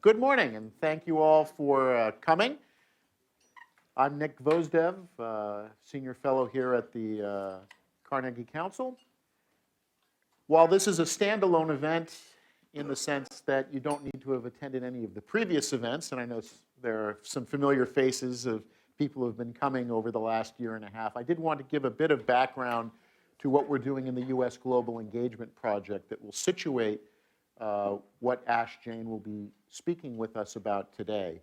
Good morning, and thank you all for coming. I'm Nick Vosdev, Senior Fellow here at the Carnegie Council. While this is a standalone event in the sense that you don't need to have attended any of the previous events, and I know there are some familiar faces of people who have been coming over the last year and a half, I did want to give a bit of background to what we're doing in the U.S. Global Engagement Project that will situate what Jain will be speaking with us about today.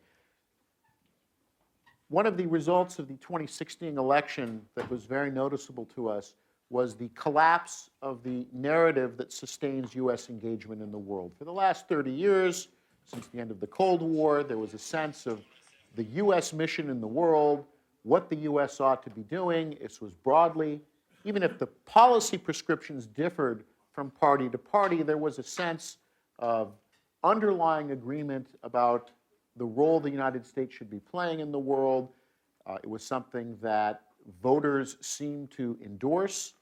One of the results of the 2016 election that was very noticeable to us was the collapse of the narrative that sustains U.S. engagement in the world. For the last 30 years, since the end of the Cold War, there was a sense of the U.S. mission in the world, what the U.S. ought to be doing. This was broadly, even if the policy prescriptions differed from party to party, there was a sense of underlying agreement about the role the United States should be playing in the world. It was something that voters seemed to endorse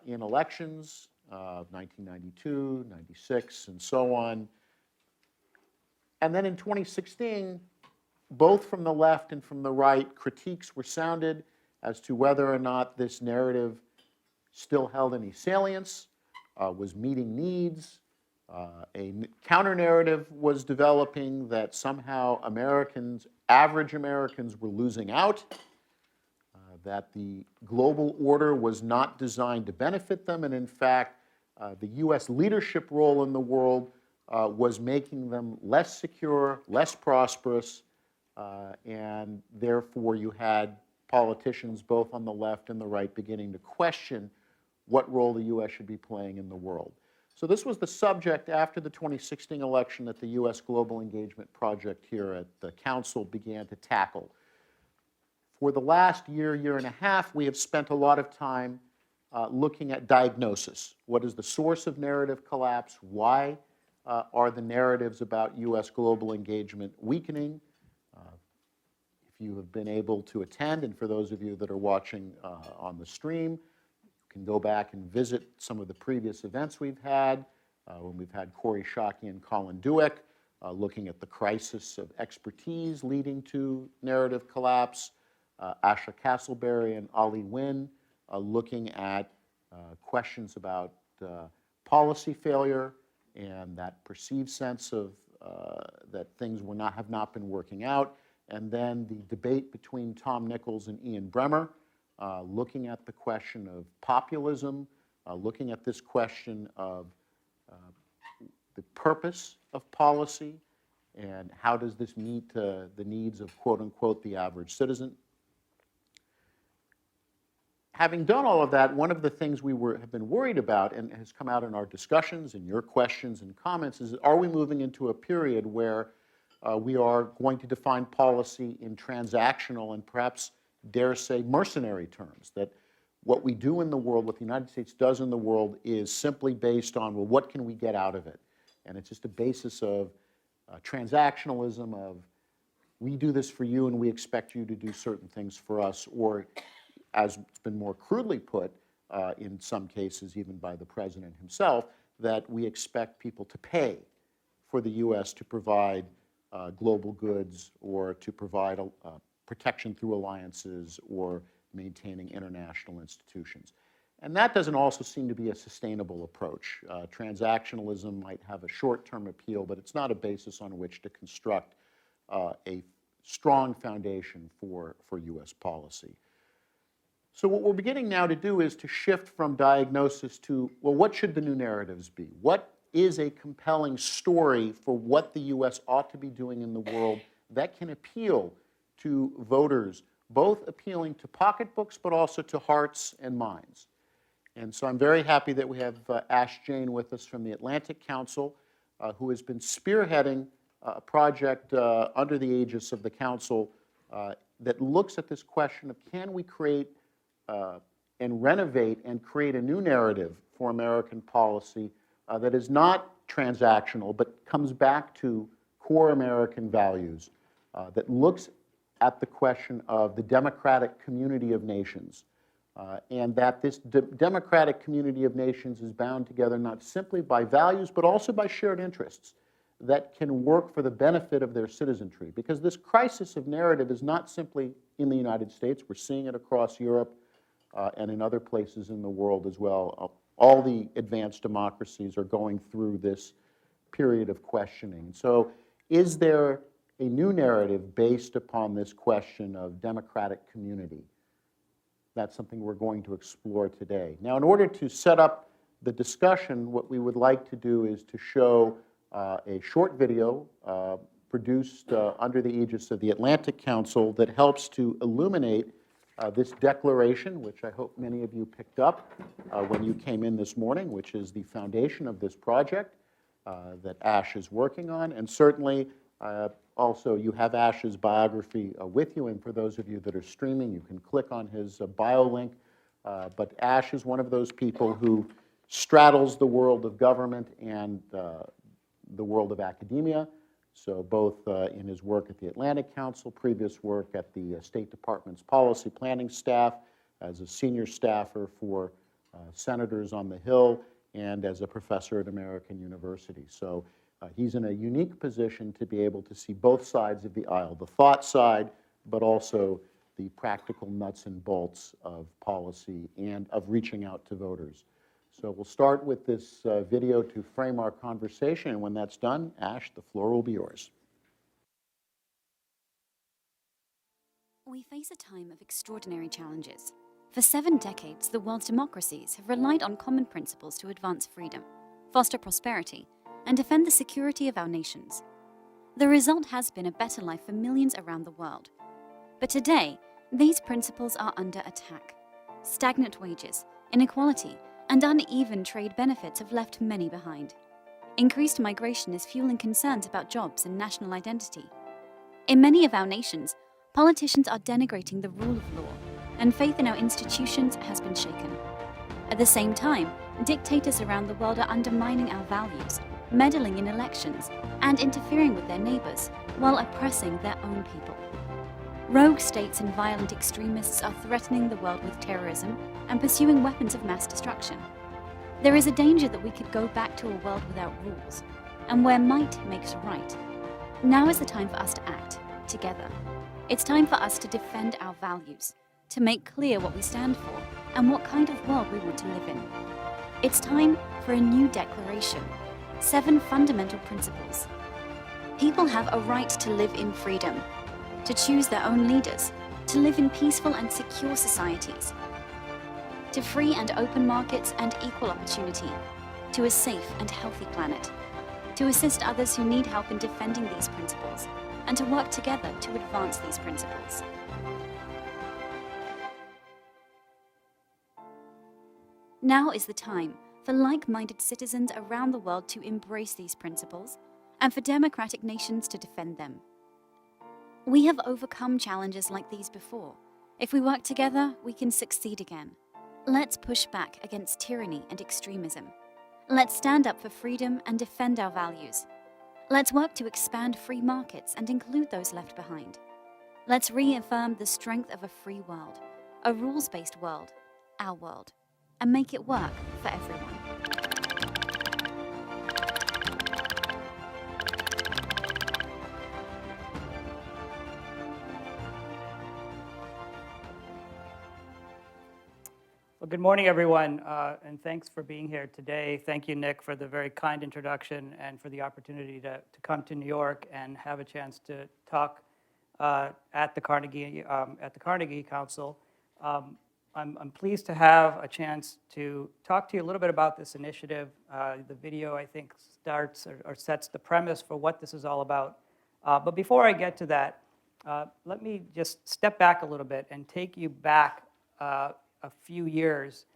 in elections of 1992, 96, and so on. And then in 2016, both from the left and from the right, critiques were sounded as to whether or not this narrative still held any salience, was meeting needs. A counter-narrative was developing that somehow average Americans were losing out, that the global order was not designed to benefit them, and in fact, the U.S. leadership role in the world was making them less secure, less prosperous, and therefore you had politicians both on the left and the right beginning to question what role the U.S. should be playing in the world. So this was the subject after the 2016 election that the U.S. Global Engagement Project here at the Council began to tackle. For the last year and a half, we have spent a lot of time looking at diagnosis. What is the source of narrative collapse? Why are the narratives about U.S. global engagement weakening? If you have been able to attend, and for those of you that are watching on the stream, can go back and visit some of the previous events we've had, when we've had Corey Shockey and Colin Dueck looking at the crisis of expertise leading to narrative collapse, Asha Castleberry and Ali Wynn looking at questions about policy failure and that perceived sense of that things have not been working out, and then the debate between Tom Nichols and Ian Bremmer, looking at the question of populism, looking at this question of the purpose of policy and how does this meet the needs of, quote unquote, the average citizen. Having done all of that, one of the things we have been worried about and has come out in our discussions and your questions and comments is, are we moving into a period where we are going to define policy in transactional and perhaps dare say mercenary terms, that what we do in the world, what the United States does in the world is simply based on, well, what can we get out of it? And it's just a basis of transactionalism of, we do this for you and we expect you to do certain things for us, or as it's been more crudely put in some cases, even by the president himself, that we expect people to pay for the U.S. to provide global goods or to provide protection through alliances or maintaining international institutions. And that doesn't also seem to be a sustainable approach. Transactionalism might have a short-term appeal, but it's not a basis on which to construct a strong foundation for U.S. policy. So what we're beginning now to do is to shift from diagnosis to, well, what should the new narratives be? What is a compelling story for what the U.S. ought to be doing in the world that can appeal to voters, both appealing to pocketbooks but also to hearts and minds? And so I'm very happy that we have Jain with us from the Atlantic Council, who has been spearheading a project under the aegis of the Council that looks at this question of, can we create and renovate and create a new narrative for American policy that is not transactional but comes back to core American values, that looks at the question of the democratic community of nations, and that this democratic community of nations is bound together not simply by values but also by shared interests. that can work for the benefit of their citizenry. Because this crisis of narrative is not simply in the United States. We're seeing it across Europe and in other places in the world as well. All the advanced democracies are going through this period of questioning. So is there a new narrative based upon this question of democratic community? That's something we're going to explore today. Now, in order to set up the discussion, what we would like to do is to show a short video produced under the aegis of the Atlantic Council that helps to illuminate this declaration, which I hope many of you picked up when you came in this morning, which is the foundation of this project that Ash is working on. And certainly, also, you have Ash's biography with you, and for those of you that are streaming, you can click on his bio link. But Ash is one of those people who straddles the world of government and the world of academia. So both in his work at the Atlantic Council, previous work at the State Department's policy planning staff, as a senior staffer for senators on the Hill, and as a professor at American University. So he's in a unique position to be able to see both sides of the aisle, the thought side, but also the practical nuts and bolts of policy and of reaching out to voters. So we'll start with this video to frame our conversation, and when that's done, Ash, the floor will be yours. We face a time of extraordinary challenges. For 7 decades, the world's democracies have relied on common principles to advance freedom, foster prosperity, and defend the security of our nations. The result has been a better life for millions around the world. But today, these principles are under attack. Stagnant wages, inequality, and uneven trade benefits have left many behind. Increased migration is fueling concerns about jobs and national identity. In many of our nations, politicians are denigrating the rule of law, and faith in our institutions has been shaken. At the same time, dictators around the world are undermining our values, meddling in elections, and interfering with their neighbors, while oppressing their own people. Rogue states and violent extremists are threatening the world with terrorism and pursuing weapons of mass destruction. There is a danger that we could go back to a world without rules, and where might makes right. Now is the time for us to act, together. It's time for us to defend our values, to make clear what we stand for and what kind of world we want to live in. It's time for a new declaration, 7 fundamental principles. People have a right to live in freedom, to choose their own leaders, to live in peaceful and secure societies, to free and open markets and equal opportunity, to a safe and healthy planet, to assist others who need help in defending these principles, and to work together to advance these principles. Now is the time for like-minded citizens around the world to embrace these principles, and for democratic nations to defend them. We have overcome challenges like these before. If we work together, we can succeed again. Let's push back against tyranny and extremism. Let's stand up for freedom and defend our values. Let's work to expand free markets and include those left behind. Let's reaffirm the strength of a free world, a rules-based world, our world, and make it work for everyone. Well, good morning, everyone, and thanks for being here today. Thank you, Nick, for the very kind introduction and for the opportunity to come to New York and have a chance to talk at the Carnegie Council. I'm pleased to have a chance to talk to you a little bit about this initiative. The video, I think, starts or sets the premise for what this is all about. But before I get to that, let me just step back a little bit and take you back a few years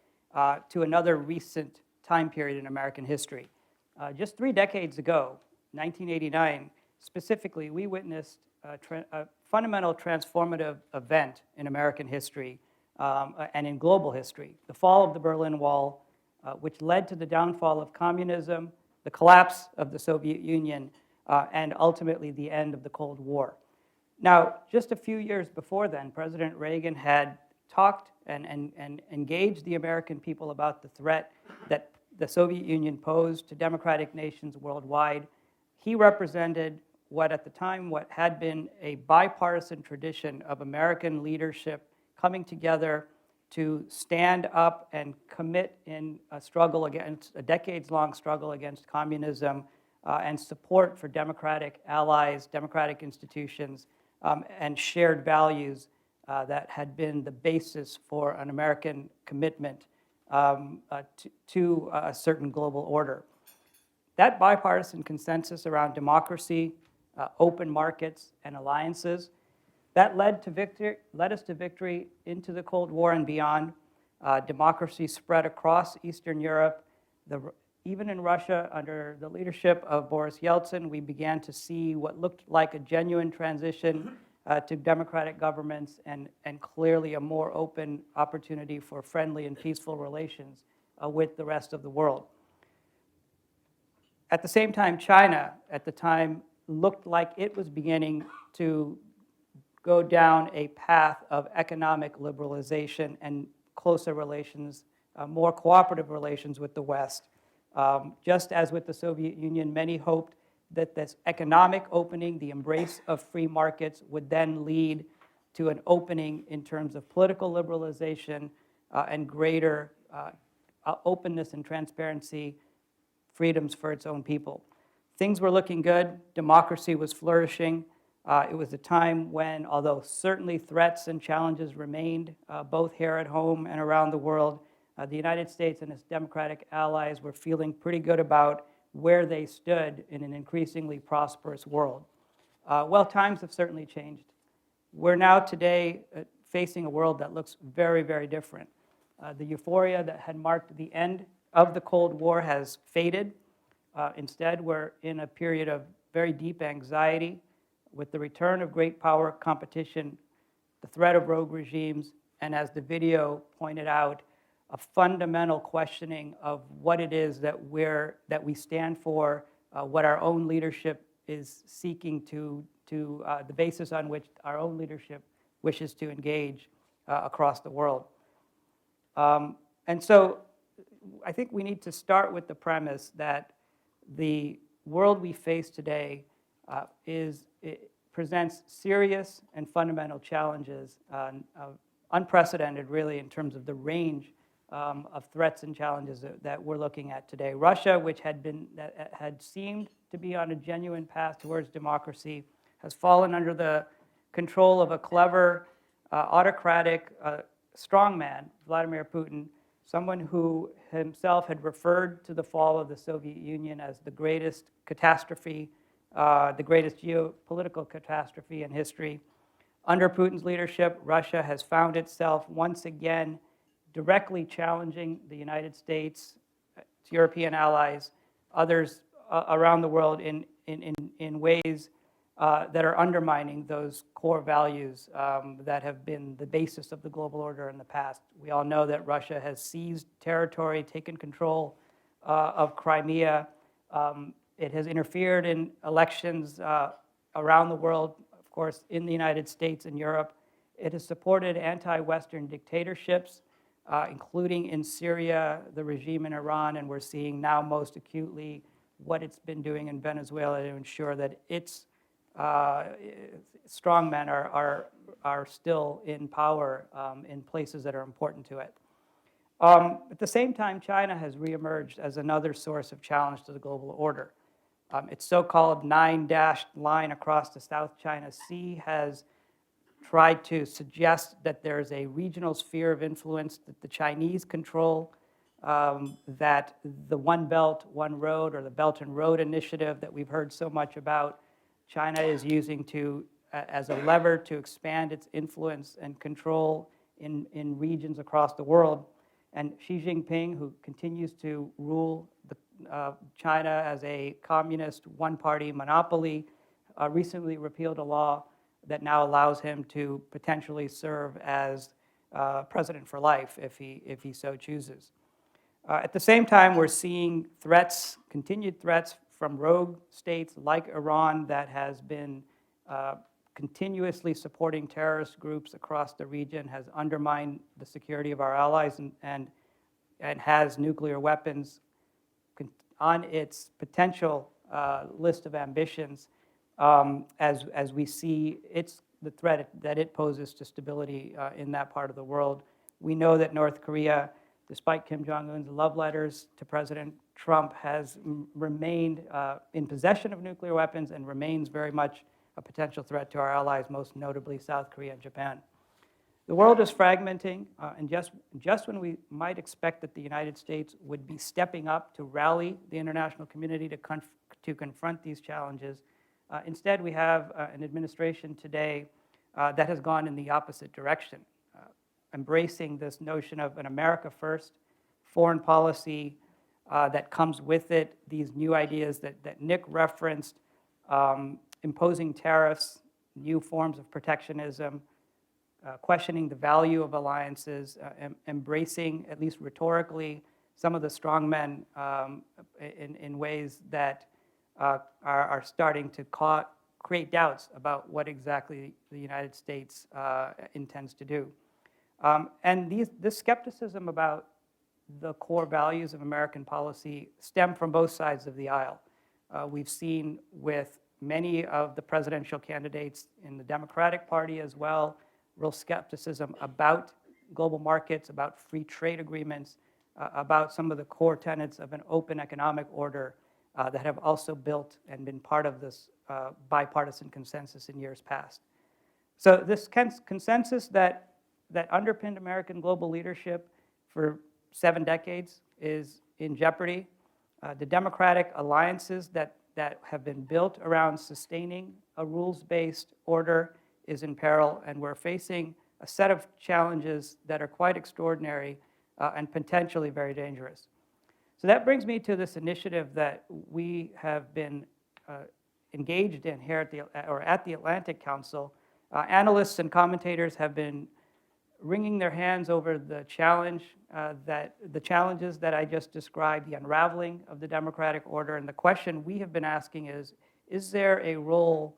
to another recent time period in American history. Just 3 decades ago, 1989, specifically, we witnessed a fundamental transformative event in American history and in global history, the fall of the Berlin Wall, which led to the downfall of communism, the collapse of the Soviet Union, and ultimately the end of the Cold War. Now, just a few years before then, President Reagan had talked and engaged the American people about the threat that the Soviet Union posed to democratic nations worldwide. he represented what at the time what had been a bipartisan tradition of American leadership coming together to stand up and commit in a struggle against a decades-long struggle against communism and support for democratic allies, democratic institutions, and shared values that had been the basis for an American commitment to a certain global order. That bipartisan consensus around democracy, open markets, and alliances, that led us to victory into the Cold War and beyond. Democracy spread across Eastern Europe. Even in Russia, under the leadership of Boris Yeltsin, we began to see what looked like a genuine transition to democratic governments and clearly a more open opportunity for friendly and peaceful relations with the rest of the world. At the same time, China, at the time, looked like it was beginning to go down a path of economic liberalization and closer relations, more cooperative relations with the West. Just as with the Soviet Union, many hoped that this economic opening, the embrace of free markets, would then lead to an opening in terms of political liberalization and greater openness and transparency, freedoms for its own people. Things were looking good. Democracy was flourishing. It was a time when, although certainly threats and challenges remained, both here at home and around the world, the United States and its democratic allies were feeling pretty good about where they stood in an increasingly prosperous world. Well, times have certainly changed. We're now today facing a world that looks very, very different. The euphoria that had marked the end of the Cold War has faded. Instead, we're in a period of very deep anxiety with the return of great power competition, the threat of rogue regimes, and as the video pointed out, a fundamental questioning of what it is that we stand for, what our own leadership is seeking to the basis on which our own leadership wishes to engage across the world. And so I think we need to start with the premise that the world we face today presents serious and fundamental challenges, unprecedented really in terms of the range of threats and challenges that we're looking at today. Russia, which had seemed to be on a genuine path towards democracy, has fallen under the control of a clever, autocratic strongman, Vladimir Putin, someone who himself had referred to the fall of the Soviet Union as the greatest catastrophe, the greatest geopolitical catastrophe in history. Under Putin's leadership, Russia has found itself once again directly challenging the United States, its European allies, others around the world in ways that are undermining those core values that have been the basis of the global order in the past. We all know that Russia has seized territory, taken control of Crimea. It has interfered in elections around the world, of course, in the United States and Europe. It has supported anti-Western dictatorships, including in Syria, the regime in Iran, and we're seeing now most acutely what it's been doing in Venezuela to ensure that its strongmen are still in power in places that are important to it. At the same time, China has reemerged as another source of challenge to the global order. Its so-called nine-dashed line across the South China Sea has tried to suggest that there is a regional sphere of influence that the Chinese control, that the One Belt, One Road, or the Belt and Road Initiative that we've heard so much about, China is using as a lever to expand its influence and control in regions across the world. And Xi Jinping, who continues to rule China as a communist one-party monopoly, recently repealed a law that now allows him to potentially serve as president for life if he so chooses. At the same time, we're seeing threats, continued threats from rogue states like Iran that has been continuously supporting terrorist groups across the region, has undermined the security of our allies, and has nuclear weapons on its potential list of ambitions as we see the threat that it poses to stability in that part of the world. We know that North Korea, despite Kim Jong-un's love letters to President Trump, has remained in possession of nuclear weapons and remains very much a potential threat to our allies, most notably South Korea and Japan. The world is fragmenting, and just when we might expect that the United States would be stepping up to rally the international community to confront these challenges, instead we have an administration today that has gone in the opposite direction, embracing this notion of an America first foreign policy that comes with it, these new ideas that Nick referenced, imposing tariffs, new forms of protectionism, questioning the value of alliances, embracing, at least rhetorically, some of the strongmen in ways that are starting to create doubts about what exactly the United States intends to do. And this skepticism about the core values of American policy stem from both sides of the aisle. We've seen with many of the presidential candidates in the Democratic Party as well, real skepticism about global markets, about free trade agreements, about some of the core tenets of an open economic order that have also built and been part of this bipartisan consensus in years past. So this consensus that underpinned American global leadership for 7 decades is in jeopardy. The democratic alliances that have been built around sustaining a rules-based order is in peril, and we're facing a set of challenges that are quite extraordinary and potentially very dangerous. So that brings me to this initiative that we have been engaged in here at the Atlantic Council. Analysts and commentators have been wringing their hands over the challenges that I just described, the unraveling of the democratic order, and the question we have been asking is there a role,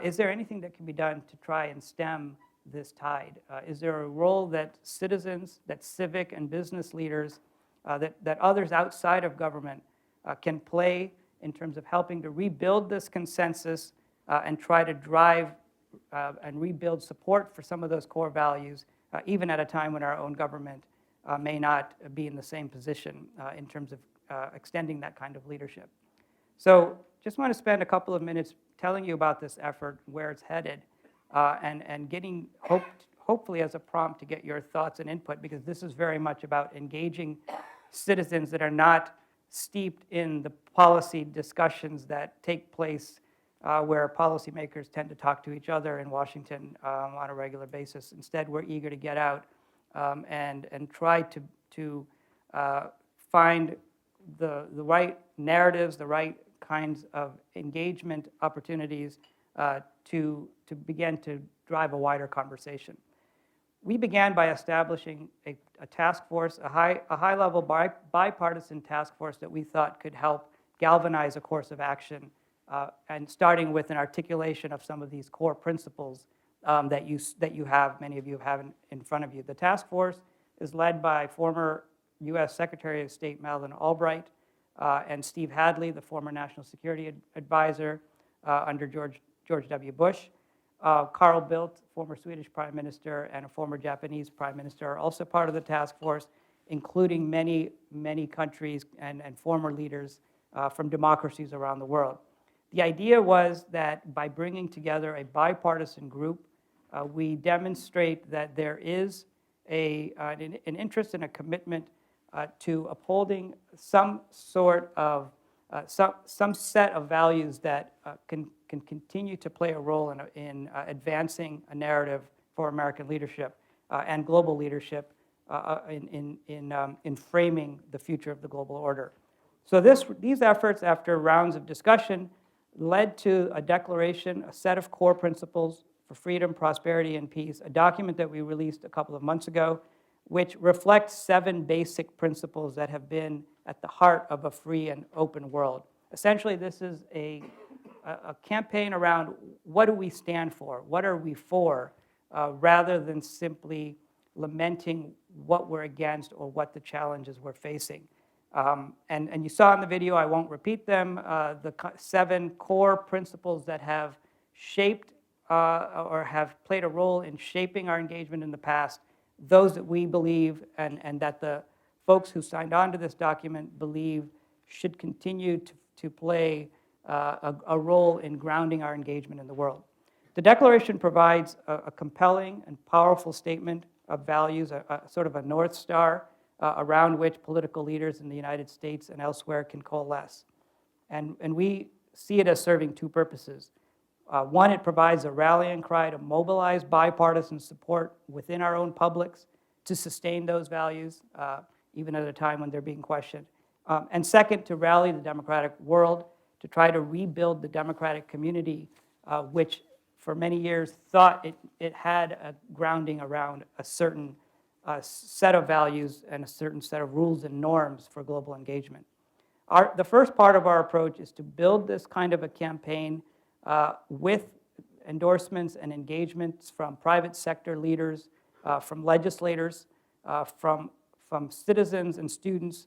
is there anything that can be done to try and stem this tide? Is there a role that citizens, that civic and business leaders, that others outside of government can play in terms of helping to rebuild this consensus and try to drive and rebuild support for some of those core values, even at a time when our own government may not be in the same position in terms of extending that kind of leadership. So just want to spend a couple of minutes telling you about this effort, where it's headed, and getting, hopefully as a prompt to get your thoughts and input, because this is very much about engaging citizens that are not steeped in the policy discussions that take place where policymakers tend to talk to each other in Washington on a regular basis. Instead, we're eager to get out and try to find the right narratives, the right kinds of engagement opportunities to begin to drive a wider conversation. We began by establishing a task force, a high-level bipartisan task force that we thought could help galvanize a course of action, and starting with an articulation of some of these core principles that many of you have in front of you. The task force is led by former U.S. Secretary of State Madeleine Albright and Steve Hadley, the former National Security Advisor under George W. Bush. Carl Bildt, former Swedish Prime Minister, and a former Japanese Prime Minister are also part of the task force, including many, many countries and former leaders from democracies around the world. The idea was that by bringing together a bipartisan group, we demonstrate that there is an interest and a commitment to upholding some sort of some set of values that can continue to play a role in advancing a narrative for American leadership and global leadership in framing the future of the global order. So these efforts, after rounds of discussion, led to a declaration, a set of core principles for freedom, prosperity, and peace, a document that we released a couple of months ago, which reflects 7 basic principles that have been at the heart of a free and open world. Essentially, this is a campaign around what do we stand for, what are we for, rather than simply lamenting what we're against or what the challenges we're facing. And you saw in the video, I won't repeat them, the 7 core principles that have shaped or have played a role in shaping our engagement in the past, those that we believe and that the folks who signed on to this document believe should continue to play a role in grounding our engagement in the world. The Declaration provides a compelling and powerful statement of values, a sort of a North Star around which political leaders in the United States and elsewhere can coalesce. And we see it as serving 2 purposes. One, it provides a rallying cry to mobilize bipartisan support within our own publics to sustain those values, even at a time when they're being questioned. And second, to rally the democratic world to try to rebuild the democratic community, which for many years thought it had a grounding around a certain set of values and a certain set of rules and norms for global engagement. The first part of our approach is to build this kind of a campaign with endorsements and engagements from private sector leaders, from legislators, from citizens and students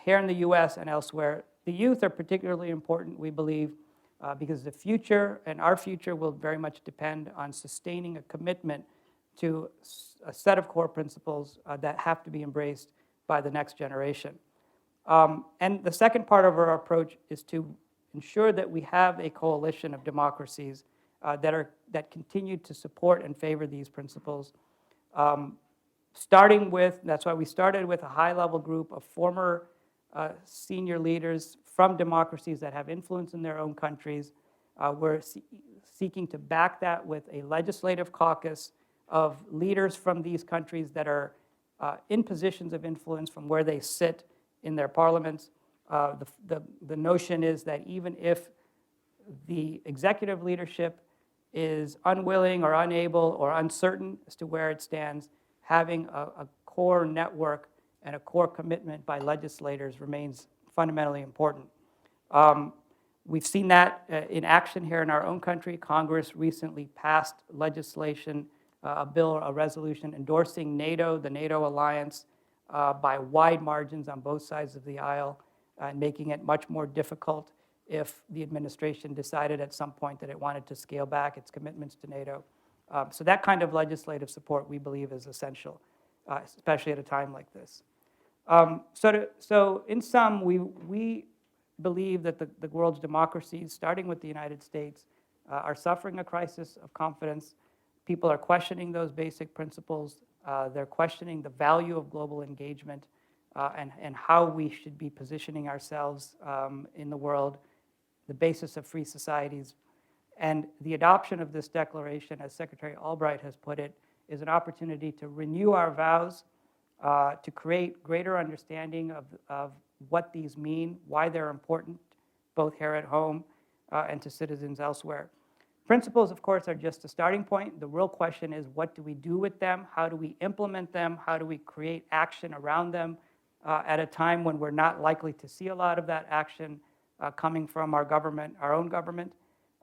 here in the US and elsewhere. The youth are particularly important, we believe, because the future and our future will very much depend on sustaining a commitment to a set of core principles that have to be embraced by the next generation. And the second part of our approach is to ensure that we have a coalition of democracies that continue to support and favor these principles. Starting with, that's why we started with a high-level group of former senior leaders from democracies that have influence in their own countries. We're seeking to back that with a legislative caucus of leaders from these countries that are in positions of influence from where they sit in their parliaments. The notion is that even if the executive leadership is unwilling or unable or uncertain as to where it stands, having a core network and a core commitment by legislators remains fundamentally important. We've seen that in action here in our own country. Congress recently passed legislation, a bill, a resolution endorsing NATO, the NATO alliance, by wide margins on both sides of the aisle, and making it much more difficult if the administration decided at some point that it wanted to scale back its commitments to NATO. So that kind of legislative support, we believe, is essential, especially at a time like this. So in sum, we believe that the world's democracies, starting with the United States, are suffering a crisis of confidence. People are questioning those basic principles. They're questioning the value of global engagement and how we should be positioning ourselves in the world, the basis of free societies. And the adoption of this declaration, as Secretary Albright has put it, is an opportunity to renew our vows, to create greater understanding of what these mean, why they're important, both here at home and to citizens elsewhere. Principles, of course, are just a starting point. The real question is, what do we do with them? How do we implement them? How do we create action around them at a time when we're not likely to see a lot of that action coming from our government, our own government?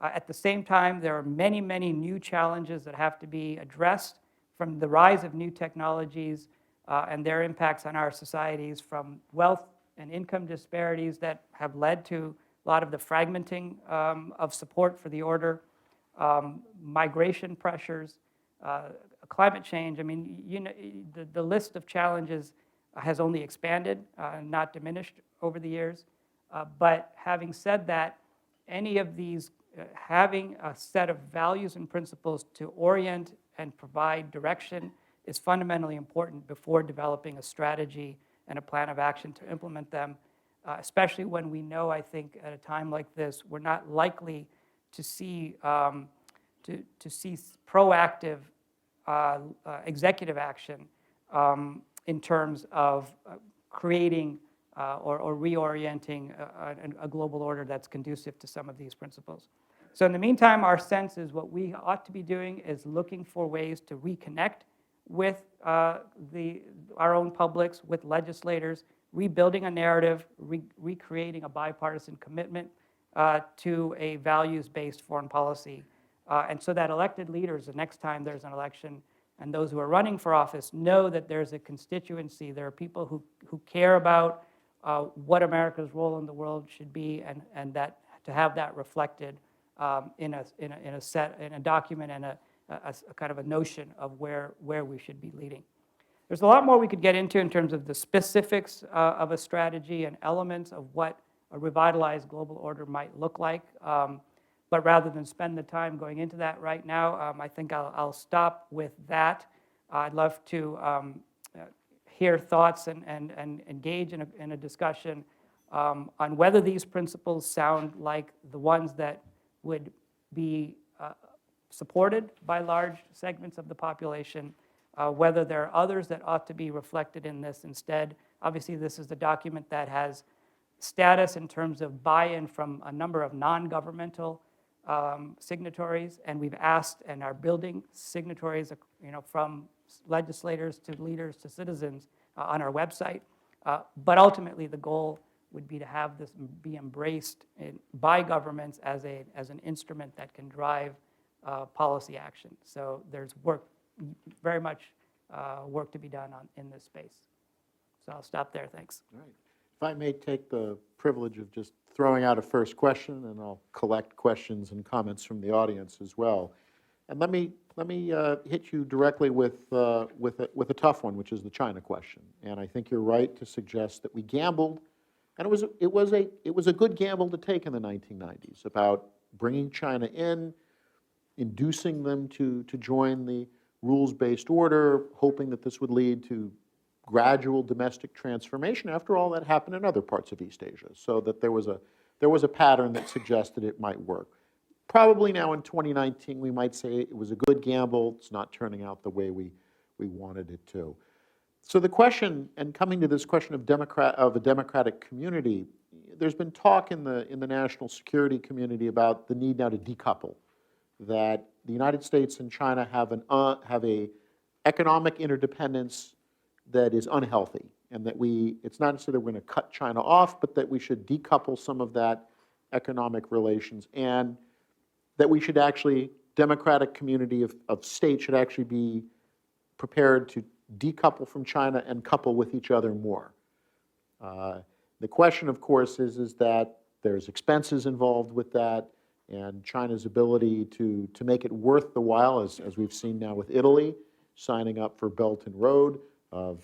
At the same time, there are many, many new challenges that have to be addressed from the rise of new technologies and their impacts on our societies, from wealth and income disparities that have led to a lot of the fragmenting of support for the order, migration pressures, climate change. I mean, you know, the list of challenges has only expanded, not diminished over the years. But having said that, any of these, having a set of values and principles to orient and provide direction is fundamentally important before developing a strategy and a plan of action to implement them, especially when we know, I think, at a time like this, we're not likely to see proactive executive action in terms of creating or reorienting a global order that's conducive to some of these principles. So in the meantime, our sense is what we ought to be doing is looking for ways to reconnect with our own publics, with legislators, rebuilding a narrative, recreating a bipartisan commitment to a values-based foreign policy. And so that elected leaders, the next time there's an election, and those who are running for office know that there's a constituency, there are people who care about what America's role in the world should be, and that to have that reflected in a document and a kind of a notion of where we should be leading. There's a lot more we could get into in terms of the specifics of a strategy and elements of what a revitalized global order might look like. But rather than spend the time going into that right now, I think I'll stop with that. I'd love to hear thoughts and engage in a discussion on whether these principles sound like the ones that would be supported by large segments of the population, whether there are others that ought to be reflected in this instead. Obviously, this is the document that has status in terms of buy-in from a number of non-governmental signatories, and we've asked and are building signatories, from legislators to leaders to citizens on our website. But ultimately, the goal would be to have this be embraced by governments as an instrument that can drive policy action. So there's very much work to be done in this space. So I'll stop there. Thanks. All right. If I may take the privilege of just throwing out a first question, and I'll collect questions and comments from the audience as well. And let me hit you directly with a tough one, which is the China question. And I think you're right to suggest that we gambled, and it was a good gamble to take in the 1990s about bringing China in, inducing them to join the rules-based order, hoping that this would lead to gradual domestic transformation. After all, that happened in other parts of East Asia, so that there was a pattern that suggested it might work. Probably now in 2019, we might say it was a good gamble. It's not turning out the way we wanted it to. So the question, and coming to this question of a democratic community, there's been talk in the national security community about the need now to decouple, that the United States and China have a economic interdependence that is unhealthy, and that it's not necessarily we're going to cut China off, but that we should decouple some of that economic relations, and that we should actually, democratic community of states should actually be prepared to decouple from China and couple with each other more. The question, of course, is that there's expenses involved with that, and China's ability to make it worth the while, as we've seen now with Italy, signing up for Belt and Road, of,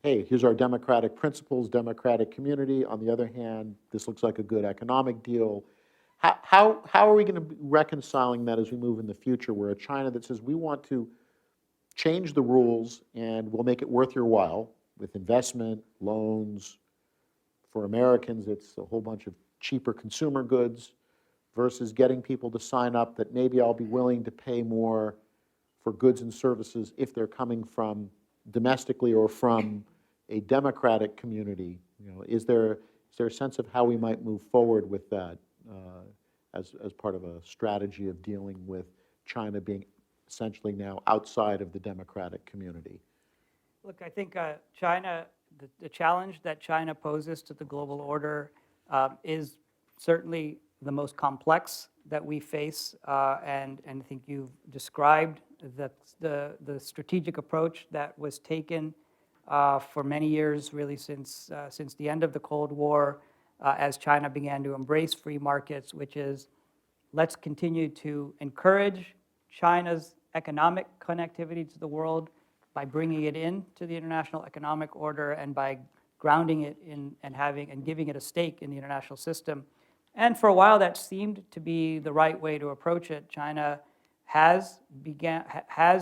hey, here's our democratic principles, democratic community. On the other hand, this looks like a good economic deal. How are we going to be reconciling that as we move in the future, where a China that says we want to change the rules and we'll make it worth your while with investment, loans. For Americans, it's a whole bunch of cheaper consumer goods, versus getting people to sign up that maybe I'll be willing to pay more for goods and services if they're coming from domestically or from a democratic community. Is there a sense of how we might move forward with that as part of a strategy of dealing with China being essentially now outside of the democratic community? Look, I think China, the challenge that China poses to the global order is certainly the most complex that we face, and I think you've described the strategic approach that was taken for many years, really since the end of the Cold War, as China began to embrace free markets, which is, let's continue to encourage China's economic connectivity to the world by bringing it into the international economic order and by grounding it in and giving it a stake in the international system. And for a while, that seemed to be the right way to approach it. China has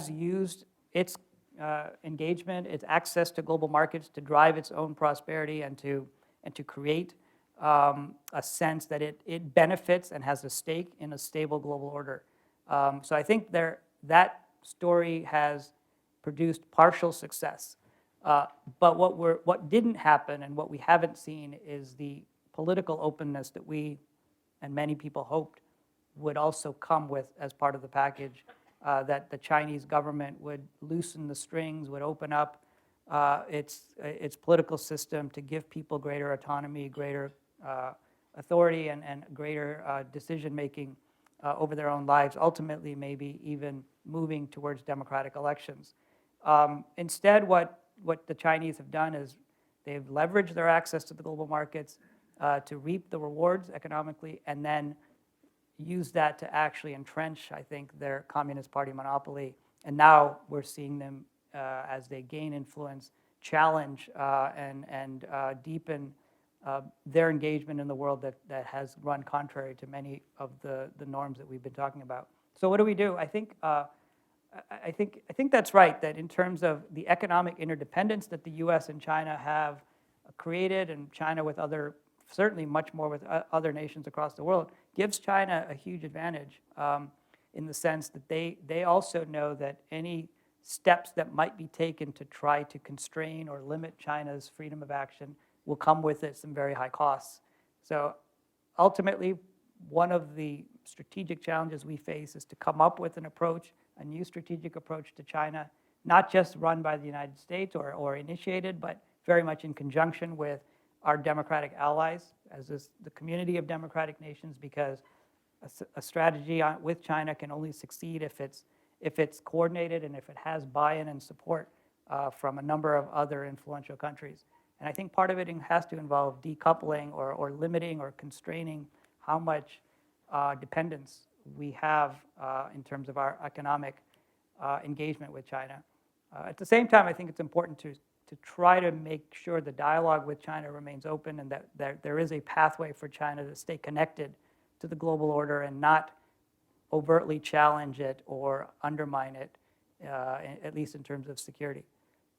used its engagement, its access to global markets to drive its own prosperity and to create a sense that it benefits and has a stake in a stable global order. So I think that story has produced partial success. But what didn't happen and what we haven't seen is the political openness that we and many people hoped would also come with as part of the package, that the Chinese government would loosen the strings, would open up its political system to give people greater autonomy, greater authority, and greater decision-making over their own lives, ultimately maybe even moving towards democratic elections. Instead, what the Chinese have done is They've leveraged their access to the global markets to reap the rewards economically, and then use that to actually entrench, I think, their Communist Party monopoly. And now we're seeing them, as they gain influence, challenge and deepen their engagement in the world that has run contrary to many of the norms that we've been talking about. So what do we do? I think that's right, that in terms of the economic interdependence that the US and China have created, and China with other, certainly much more with other nations across the world, gives China a huge advantage in the sense that they also know that any steps that might be taken to try to constrain or limit China's freedom of action will come with it some very high costs. So ultimately, one of the strategic challenges we face is to come up with an approach, a new strategic approach to China, not just run by the United States or initiated, but very much in conjunction with our democratic allies, as is the community of democratic nations, because a strategy with China can only succeed if it's coordinated and if it has buy-in and support from a number of other influential countries. And I think part of it has to involve decoupling or limiting or constraining how much dependence we have in terms of our economic engagement with China. At the same time, I think it's important to try to make sure the dialogue with China remains open, and that there is a pathway for China to stay connected to the global order and not overtly challenge it or undermine it, at least in terms of security.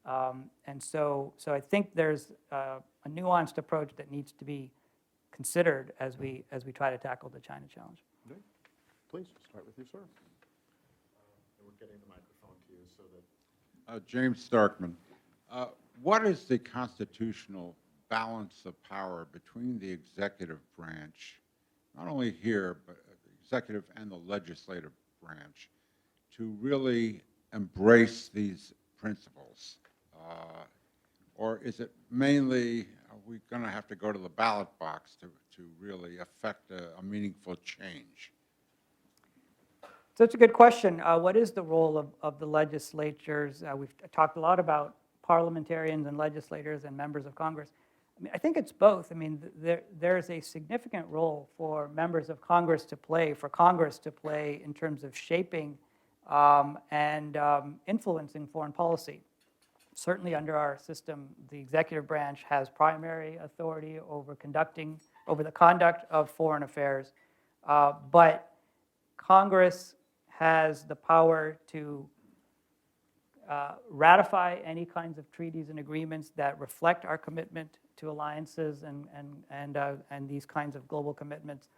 And so I think there's a nuanced approach that needs to be considered as we try to tackle the China challenge. Okay. Please, start with you, sir. And we're getting the microphone to you so that... James Starkman. What is the constitutional balance of power between the executive branch, not only here, but the executive and the legislative branch, to really embrace these principles? Or is it mainly, are we going to have to go to the ballot box to really affect a meaningful change? Such a good question. What is the role of the legislatures? We've talked a lot about parliamentarians and legislators and members of Congress. I mean, I think it's both. I mean, there's a significant role for members of Congress to play, for Congress to play in terms of shaping and influencing foreign policy. Certainly under our system, the executive branch has primary authority over the conduct of foreign affairs, but Congress has the power to ratify any kinds of treaties and agreements that reflect our commitment to alliances and these kinds of global commitments.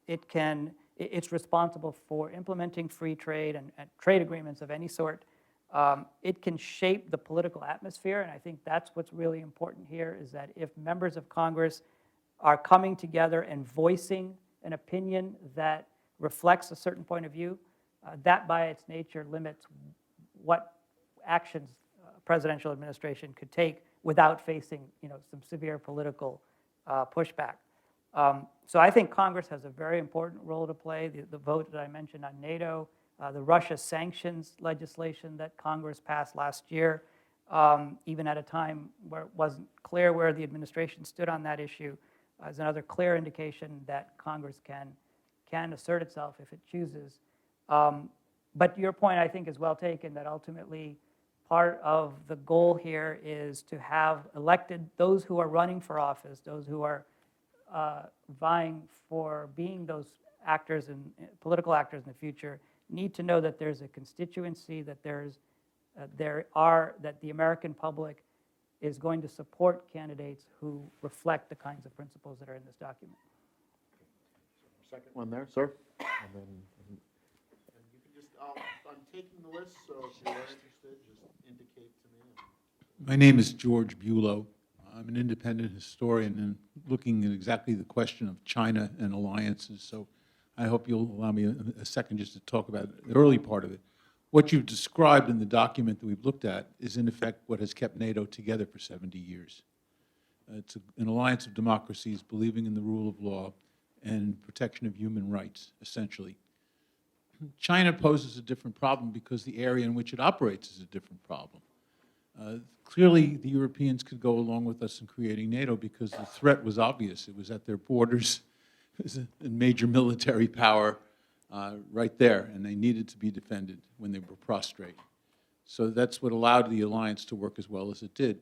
It's responsible for implementing free trade and trade agreements of any sort. It can shape the political atmosphere, and I think that's what's really important here, is that if members of Congress are coming together and voicing an opinion that reflects a certain point of view, that by its nature limits what actions a presidential administration could take without facing, some severe political pushback. So I think Congress has a very important role to play. The vote that I mentioned on NATO, the Russia sanctions legislation that Congress passed last year, even at a time where it wasn't clear where the administration stood on that issue, is another clear indication that Congress can assert itself if it chooses. But your point, I think, is well taken, that ultimately part of the goal here is to have elected those who are running for office, those who are vying for being those actors and political actors in the future, need to know that there's a constituency, that that the American public is going to support candidates who reflect the kinds of principles that are in this document. Second one there, sir. And then you can just, I'm taking the list, so if you are interested, just indicate to me. My name is George Bulow. I'm an independent historian and looking at exactly the question of China and alliances. So I hope you'll allow me a second just to talk about the early part of it. What you've described in the document that we've looked at is, in effect, what has kept NATO together for 70 years. It's an alliance of democracies believing in the rule of law and protection of human rights, essentially. China poses a different problem because the area in which it operates is a different problem. Clearly, the Europeans could go along with us in creating NATO because the threat was obvious. It was at their borders. It was a major military power right there, and they needed to be defended when they were prostrate. So that's what allowed the alliance to work as well as it did.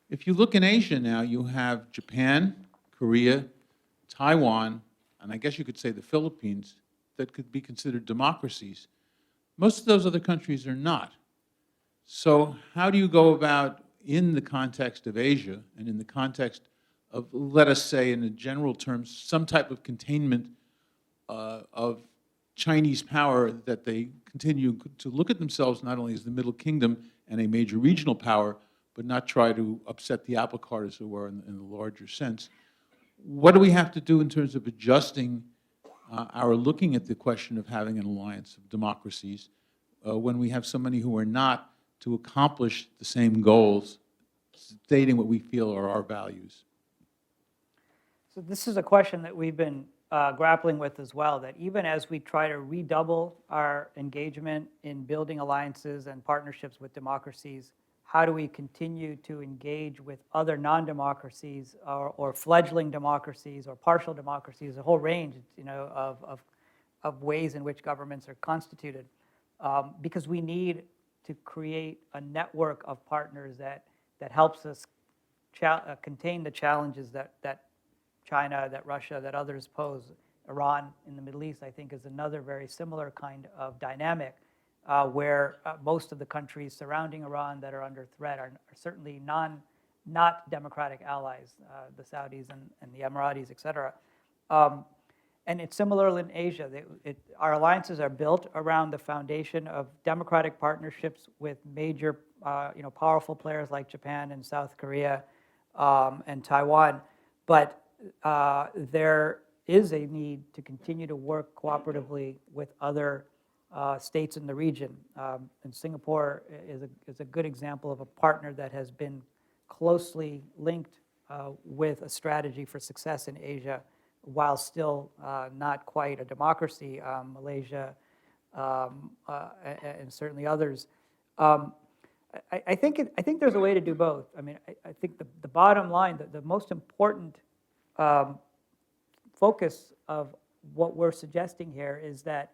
If you look in Asia now, you have Japan, Korea, Taiwan, and I guess you could say the Philippines, that could be considered democracies. Most of those other countries are not. So how do you go about, in the context of Asia and in the context of, let us say, in a general terms, some type of containment of Chinese power, that they continue to look at themselves not only as the Middle Kingdom and a major regional power, but not try to upset the apple cart, as it were, in the larger sense. What do we have to do in terms of adjusting our looking at the question of having an alliance of democracies when we have so many who are not, to accomplish the same goals, stating what we feel are our values? So this is a question that we've been grappling with as well, that even as we try to redouble our engagement in building alliances and partnerships with democracies, how do we continue to engage with other non-democracies or fledgling democracies or partial democracies, a whole range, of ways in which governments are constituted, because we need to create a network of partners that helps us contain the challenges that China, that Russia, that others pose. Iran in the Middle East, I think, is another very similar kind of dynamic where most of the countries surrounding Iran that are under threat are certainly not democratic allies, the Saudis and the Emiratis, et cetera. And it's similar in Asia. Our alliances are built around the foundation of democratic partnerships with major, powerful players like Japan and South Korea and Taiwan. But there is a need to continue to work cooperatively with other states in the region. And Singapore is a good example of a partner that has been closely linked with a strategy for success in Asia, while still not quite a democracy. Malaysia and certainly others. I think there's a way to do both. I mean, I think the bottom line, the most important focus of what we're suggesting here is that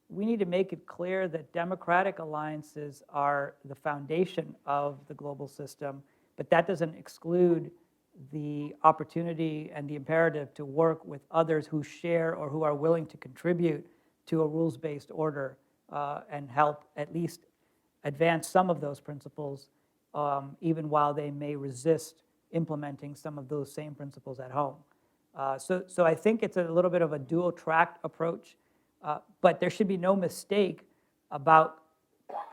we need to make it clear that democratic alliances are the foundation of the global system, but that doesn't exclude the opportunity and the imperative to work with others who share or who are willing to contribute to a rules-based order and help at least advance some of those principles, even while they may resist implementing some of those same principles at home. So I think it's a little bit of a dual-track approach, but there should be no mistake about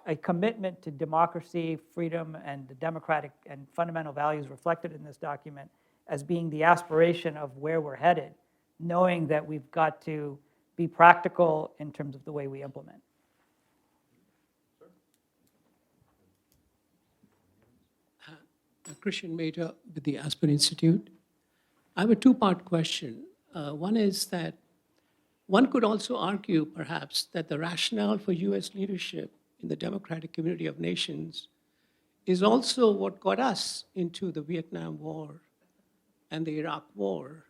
a commitment to democracy, freedom, and the democratic and fundamental values reflected in this document as being the aspiration of where we're headed, knowing that we've got to be practical in terms of the way we implement. Christian Mater with the Aspen Institute. I have a two-part question. One is that one could also argue, perhaps, that the rationale for U.S. leadership in the democratic community of nations is also what got us into the Vietnam War and the Iraq War,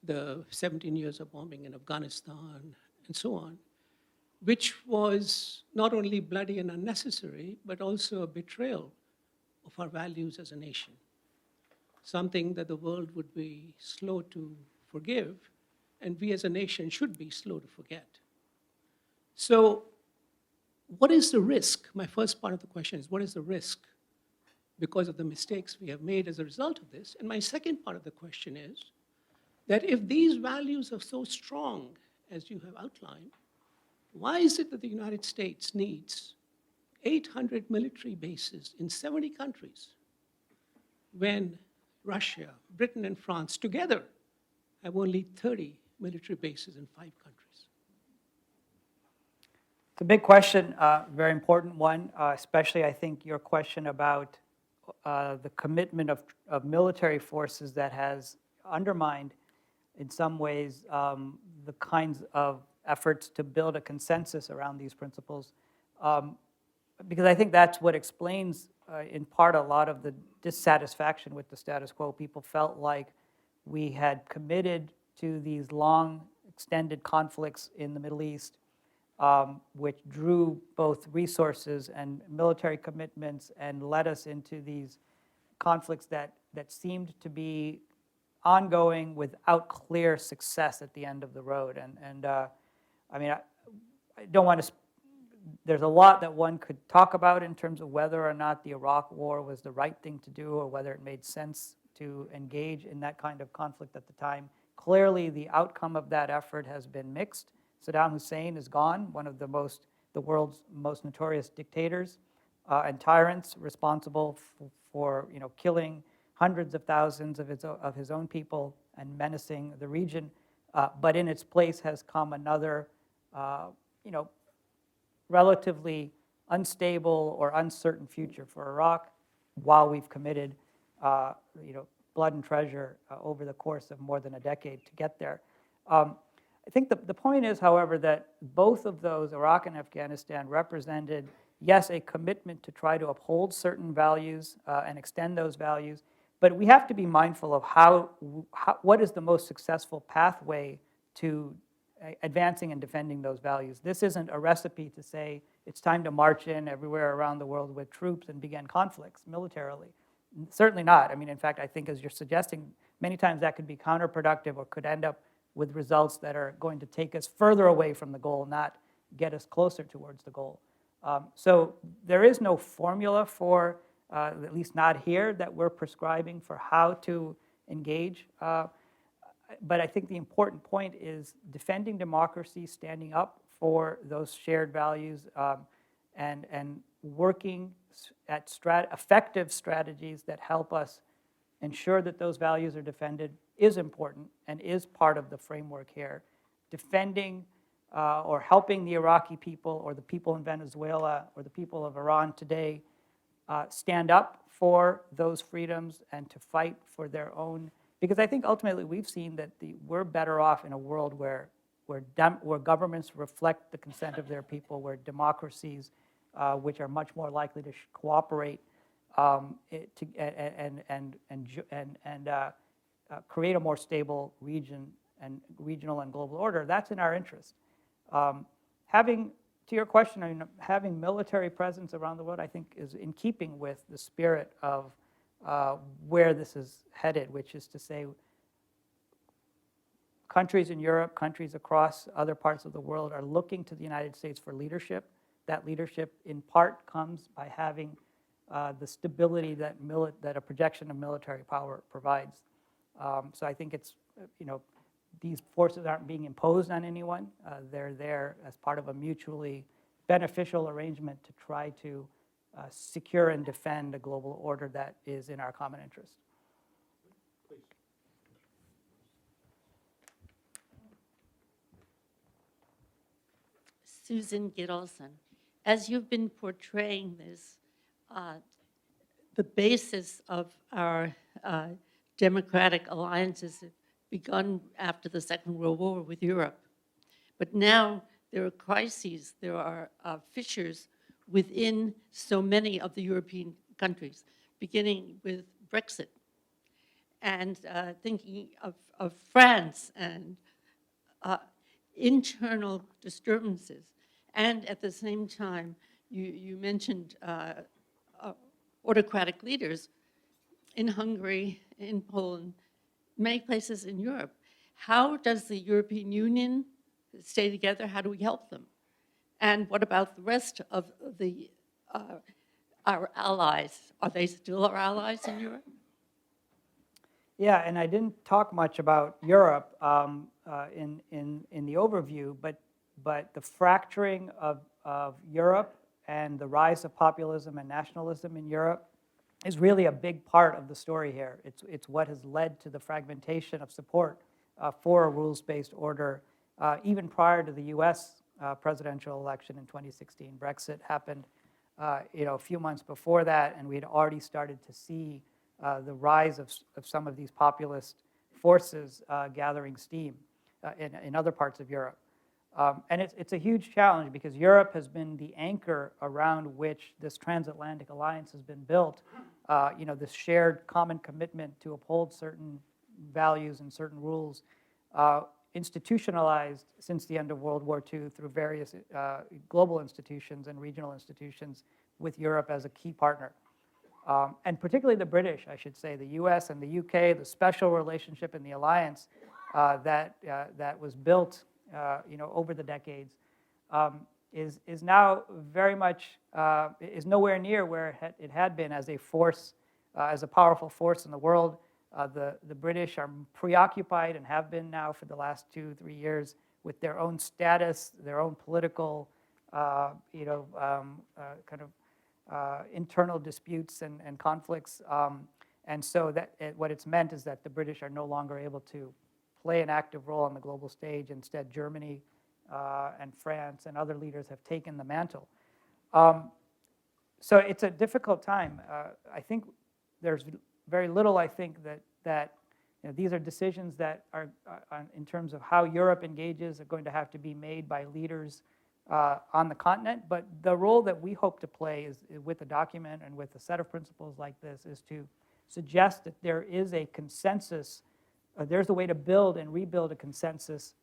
the 17 years of bombing in Afghanistan, and so on, which was not only bloody and unnecessary, but also a betrayal of our values as a nation, something that the world would be slow to forgive, and we as a nation should be slow to forget. So what is the risk? My first part of the question is, what is the risk because of the mistakes we have made as a result of this? And my second part of the question is that if these values are so strong, as you have outlined, why is it that the United States needs 800 military bases in 70 countries when Russia, Britain, and France together have only 30 military bases in 5 countries? It's a big question, very important one, especially I think your question about the commitment of military forces that has undermined, in some ways, the kinds of efforts to build a consensus around these principles. because I think that's what explains, in part, a lot of the dissatisfaction with the status quo. People felt like we had committed to these long, extended conflicts in the Middle East, which drew both resources and military commitments and led us into these conflicts that seemed to be ongoing without clear success at the end of the road. I mean, I don't want to. There's a lot that one could talk about in terms of whether or not the Iraq War was the right thing to do, or whether it made sense to engage in that kind of conflict at the time. Clearly, the outcome of that effort has been mixed. Saddam Hussein is gone, one of the world's most notorious dictators and tyrants, responsible for killing hundreds of thousands of his own people and menacing the region. But in its place has come another, relatively unstable or uncertain future for Iraq, while we've committed, blood and treasure over the course of more than a decade to get there. I think the point is, however, that both of those, Iraq and Afghanistan, represented, yes, a commitment to try to uphold certain values and extend those values, but we have to be mindful of what is the most successful pathway to advancing and defending those values. This isn't a recipe to say it's time to march in everywhere around the world with troops and begin conflicts militarily. Certainly not. I mean, in fact, I think, as you're suggesting, many times that could be counterproductive or could end up with results that are going to take us further away from the goal, not get us closer towards the goal. So there is no formula for, at least not here, that we're prescribing for how to engage. But I think the important point is defending democracy, standing up for those shared values, and working at effective strategies that help us ensure that those values are defended is important and is part of the framework here. Defending or helping the Iraqi people or the people in Venezuela or the people of Iran today stand up for those freedoms and to fight for their own. Because I think ultimately we've seen that we're better off in a world where governments reflect the consent of their people, where democracies, which are much more likely to cooperate and create a more stable regional and global order. That's in our interest. To your question, I mean, having military presence around the world, I think, is in keeping with the spirit of where this is headed, which is to say, countries in Europe, countries across other parts of the world are looking to the United States for leadership. That leadership, in part, comes by having the stability that a projection of military power provides. So I think it's, these forces aren't being imposed on anyone. They're there as part of a mutually beneficial arrangement to try to secure and defend a global order that is in our common interest. Susan Gittleson, as you've been portraying this, the basis of our democratic alliances have begun after the Second World War with Europe. But now there are crises, there are fissures within so many of the European countries, beginning with Brexit, and thinking of France and internal disturbances. And at the same time, you mentioned autocratic leaders in Hungary, in Poland, many places in Europe. How does the European Union stay together? How do we help them? And what about the rest of our allies? Are they still our allies in Europe? Yeah, and I didn't talk much about Europe in the overview, but the fracturing of Europe and the rise of populism and nationalism in Europe is really a big part of the story here. It's what has led to the fragmentation of support for a rules-based order, even prior to the U.S. Presidential election in 2016. Brexit happened, a few months before that, and we had already started to see the rise of some of these populist forces gathering steam in other parts of Europe. And it's a huge challenge because Europe has been the anchor around which this transatlantic alliance has been built. This shared common commitment to uphold certain values and certain rules, institutionalized since the end of World War II through various global institutions and regional institutions with Europe as a key partner. And particularly the British, I should say, the US and the UK, the special relationship in the alliance that was built over the decades, is now very much, is nowhere near where it had been as a force, as a powerful force in the world. The British are preoccupied and have been now for the last 2-3 years with their own status, their own political, internal disputes and conflicts. And so what it's meant is that the British are no longer able to play an active role on the global stage. Instead, Germany and France and other leaders have taken the mantle. So it's a difficult time. I think there's very little, I think, that these are decisions that are, in terms of how Europe engages, are going to have to be made by leaders on the continent. But the role that we hope to play is with the document and with a set of principles like this is to suggest that there is a consensus, there's a way to build and rebuild a consensus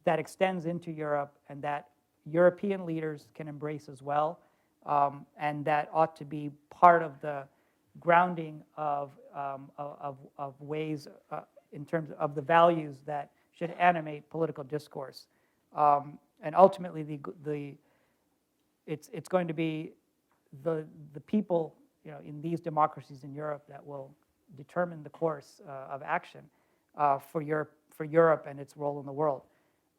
that extends into Europe and that European leaders can embrace as well, and that ought to be part of the grounding of ways in terms of the values that should animate political discourse. And ultimately, it's going to be the people in these democracies in Europe that will determine the course of action for Europe and its role in the world.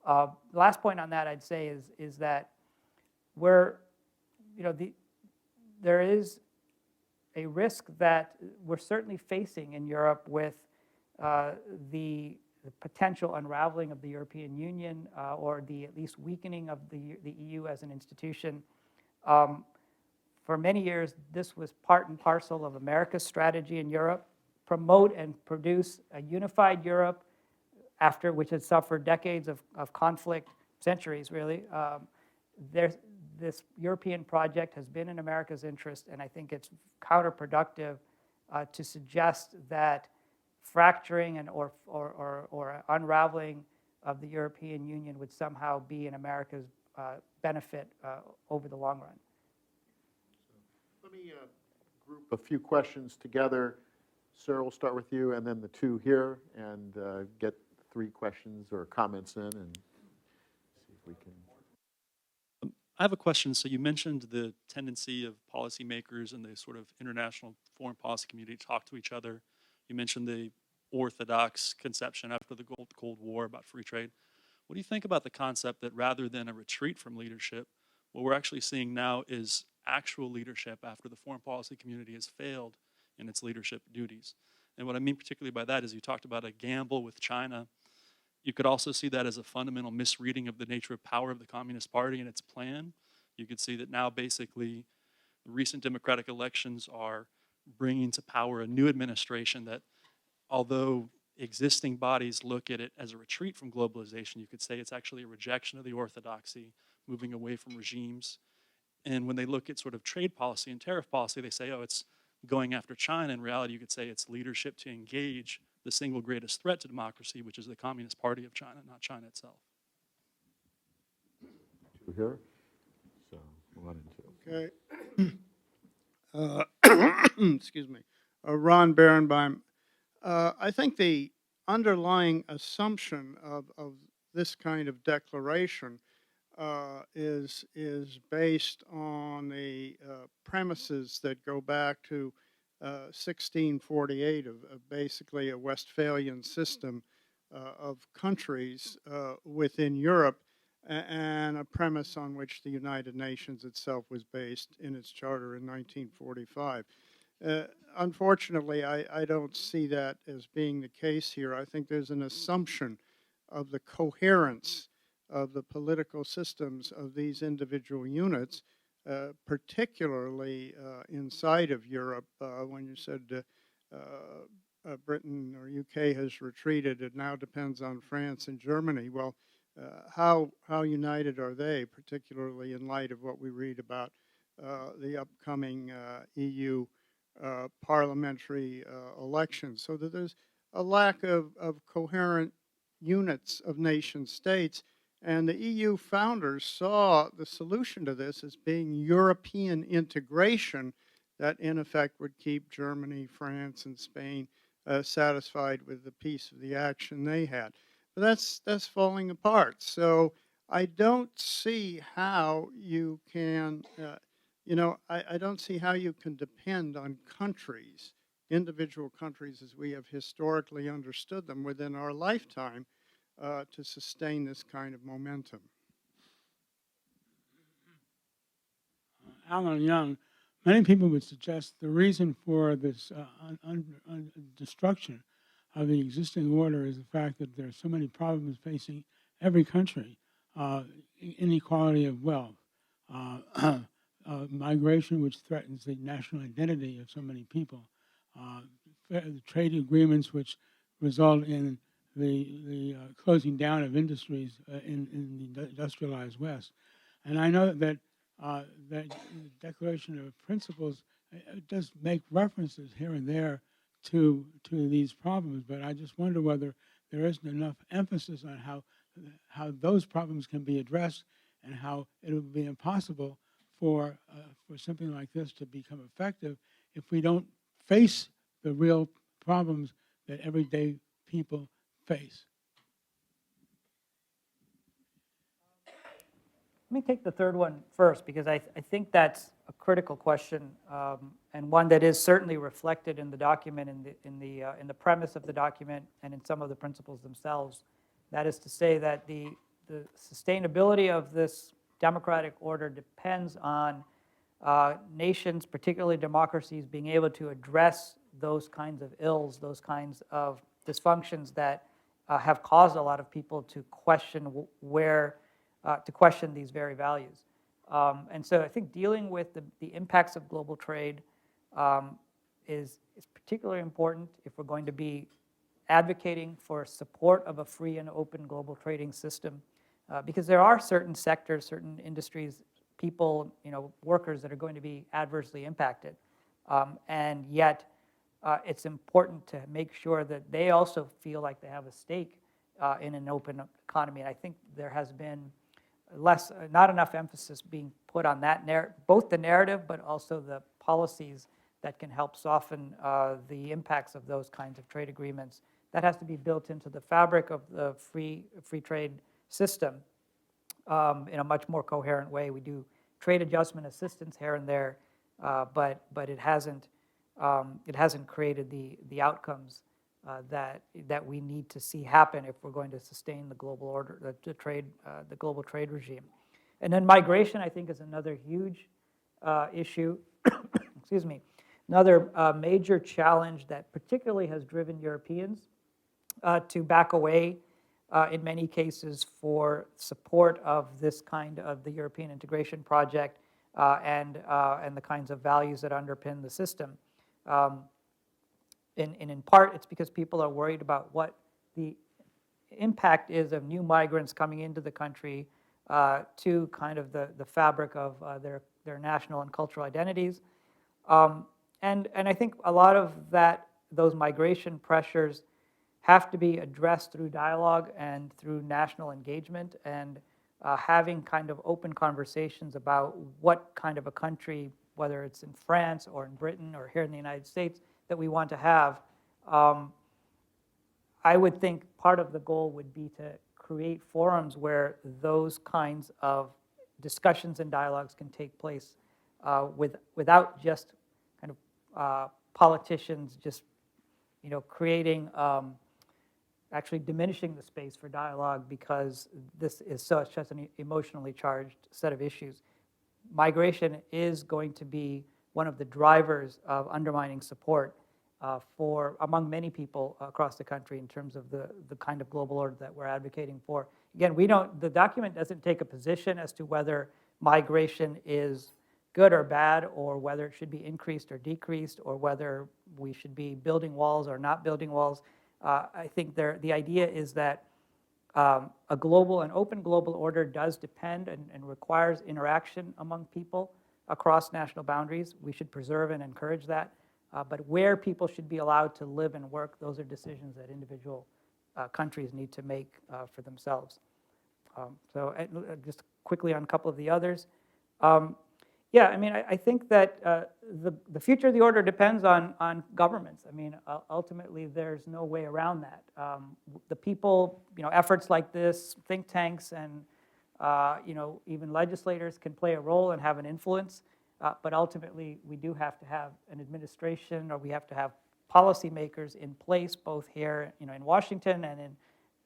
The last point on that I'd say is that there is a risk that we're certainly facing in Europe with the potential unraveling of the European Union or the at least weakening of the EU as an institution. For many years, this was part and parcel of America's strategy in Europe, promote and produce a unified Europe after which had suffered decades of conflict, centuries really. This European project has been in America's interest, and I think it's counterproductive to suggest that fracturing or unraveling of the European Union would somehow be in America's benefit over the long run. Let me group a few questions together. Sarah, we'll start with you, and then the two here, and get 3 questions or comments in, and see if we can. I have a question. So you mentioned the tendency of policymakers and the sort of international foreign policy community to talk to each other. You mentioned the orthodox conception after the Cold War about free trade. What do you think about the concept that rather than a retreat from leadership, what we're actually seeing now is actual leadership after the foreign policy community has failed in its leadership duties? And what I mean particularly by that is you talked about a gamble with China. You could also see that as a fundamental misreading of the nature of power of the Communist Party and its plan. You could see that now basically the recent democratic elections are bringing to power a new administration that, although existing bodies look at it as a retreat from globalization, you could say it's actually a rejection of the orthodoxy, moving away from regimes. And when they look at sort of trade policy and tariff policy, they say, oh, it's going after China. In reality, you could say it's leadership to engage the single greatest threat to democracy, which is the Communist Party of China, not China itself. Two here. So 1 and 2. Okay. Excuse me. Ron Berenbaum. I think the underlying assumption of this kind of declaration is based on the premises that go back to 1648 of basically a Westphalian system of countries within Europe, and a premise on which the United Nations itself was based in its charter in 1945. Unfortunately, I don't see that as being the case here. I think there's an assumption of the coherence of the political systems of these individual units, particularly inside of Europe. When you said Britain or UK has retreated, it now depends on France and Germany. Well, how united are they, particularly in light of what we read about the upcoming EU parliamentary elections? So that there's a lack of coherent units of nation states. And the EU founders saw the solution to this as being European integration that in effect would keep Germany, France, and Spain satisfied with the piece of the action they had. But that's falling apart. So I don't see how you can, I don't see how you can depend on countries, individual countries as we have historically understood them within our lifetime to sustain this kind of momentum. Alan Young, many people would suggest the reason for this destruction of the existing order is the fact that there are so many problems facing every country. Inequality of wealth, migration which threatens the national identity of so many people, trade agreements which result in the closing down of industries in the industrialized West. And I know that that Declaration of Principles does make references here and there to these problems, but I just wonder whether there isn't enough emphasis on how those problems can be addressed and how it would be impossible for something like this to become effective if we don't face the real problems that everyday people face. Let me take the third one first, because I think that's a critical question, and one that is certainly reflected in the document, in the premise of the document, and in some of the principles themselves. That is to say that the sustainability of this democratic order depends on nations, particularly democracies, being able to address those kinds of ills, those kinds of dysfunctions that have caused a lot of people to question these very values. And so I think dealing with the impacts of global trade is particularly important if we're going to be advocating for support of a free and open global trading system, because there are certain sectors, certain industries, people, workers that are going to be adversely impacted. And yet it's important to make sure that they also feel like they have a stake in an open economy. And I think there has been not enough emphasis being put on that both the narrative, but also the policies that can help soften the impacts of those kinds of trade agreements. That has to be built into the fabric of the free trade system in a much more coherent way. We do trade adjustment assistance here and there, but it hasn't created the outcomes that we need to see happen if we're going to sustain the global order, the global trade regime. And then migration, I think, is another huge issue. Excuse me, another major challenge that particularly has driven Europeans to back away in many cases for support of this kind of the European integration project and the kinds of values that underpin the system. In part, it's because people are worried about what the impact is of new migrants coming into the country to kind of the fabric of their national and cultural identities. And I think a lot of those migration pressures have to be addressed through dialogue and through national engagement and having kind of open conversations about what kind of a country, whether it's in France or in Britain or here in the United States, that we want to have. I would think part of the goal would be to create forums where those kinds of discussions and dialogues can take place without just kind of politicians just creating actually diminishing the space for dialogue because this is such an emotionally charged set of issues. Migration is going to be one of the drivers of undermining support among many people across the country in terms of the kind of global order that we're advocating for. Again, the document doesn't take a position as to whether migration is good or bad, or whether it should be increased or decreased, or whether we should be building walls or not building walls. I think the idea is that An open global order does depend and requires interaction among people across national boundaries. We should preserve and encourage that. But where people should be allowed to live and work, those are decisions that individual countries need to make for themselves. Just quickly on a couple of the others. Yeah, I mean, I think that the future of the order depends on governments. I mean, ultimately, there's no way around that. The people, efforts like this, think tanks, and even legislators can play a role and have an influence. But ultimately, we do have to have an administration, or we have to have policymakers in place, both here, in Washington and in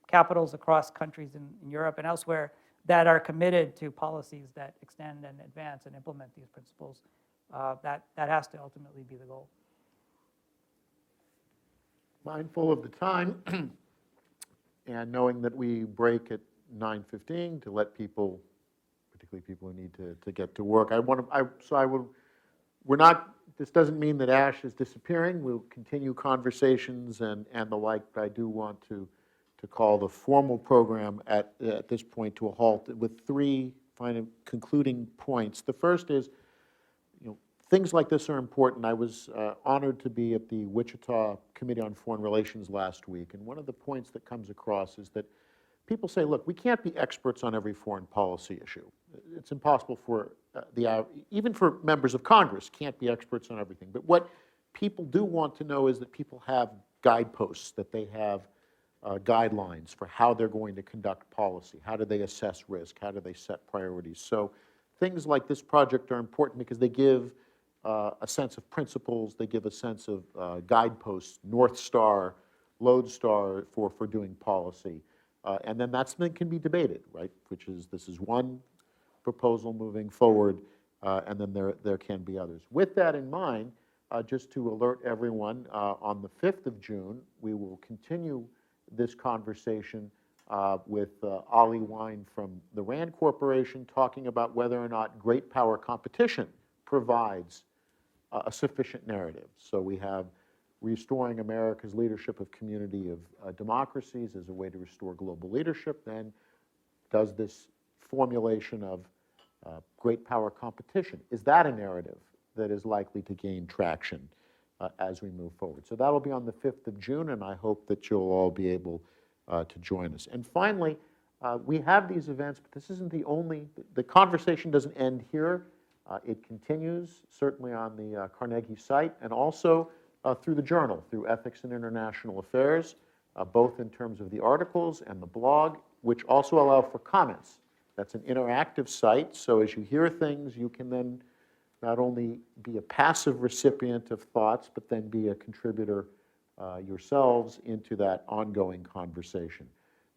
capitals across countries in Europe and elsewhere, that are committed to policies that extend and advance and implement these principles. That has to ultimately be the goal. Mindful of the time, and knowing that we break at 9:15 to let people, particularly people who need to get to work, this doesn't mean that ASH is disappearing. We'll continue conversations and the like, but I do want to call the formal program at this point to a halt with three final concluding points. The first is, things like this are important. I was honored to be at the Wichita Committee on Foreign Relations last week, and one of the points that comes across is that people say, look, we can't be experts on every foreign policy issue. It's impossible for even for members of Congress can't be experts on everything. But what people do want to know is that people have guideposts, that they have guidelines for how they're going to conduct policy. How do they assess risk? How do they set priorities? So things like this project are important because they give a sense of principles. They give a sense of guideposts, North Star, lodestar for doing policy. And then that can be debated, right? This is one proposal moving forward, and then there can be others. With that in mind, just to alert everyone, on the 5th of June, we will continue this conversation with Ollie Wine from the RAND Corporation, talking about whether or not great power competition provides a sufficient narrative. So we have restoring America's leadership of community of democracies as a way to restore global leadership. Then does this formulation of great power competition, is that a narrative that is likely to gain traction as we move forward? So that'll be on the 5th of June, and I hope that you'll all be able to join us. And finally, we have these events, but this isn't the conversation doesn't end here. It continues, certainly on the Carnegie site, and also through the journal, through Ethics and International Affairs, both in terms of the articles and the blog, which also allow for comments. That's an interactive site, so as you hear things, you can then not only be a passive recipient of thoughts, but then be a contributor yourselves into that ongoing conversation.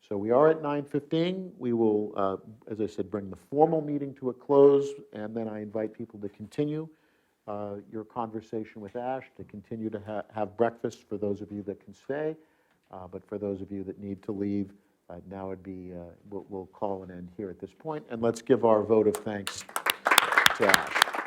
So we are at 9:15. We will, as I said, bring the formal meeting to a close, and then I invite people to continue your conversation with Ash, to continue to have breakfast for those of you that can stay. But for those of you that need to leave, now would be, we'll call an end here at this point, and let's give our vote of thanks to Ash.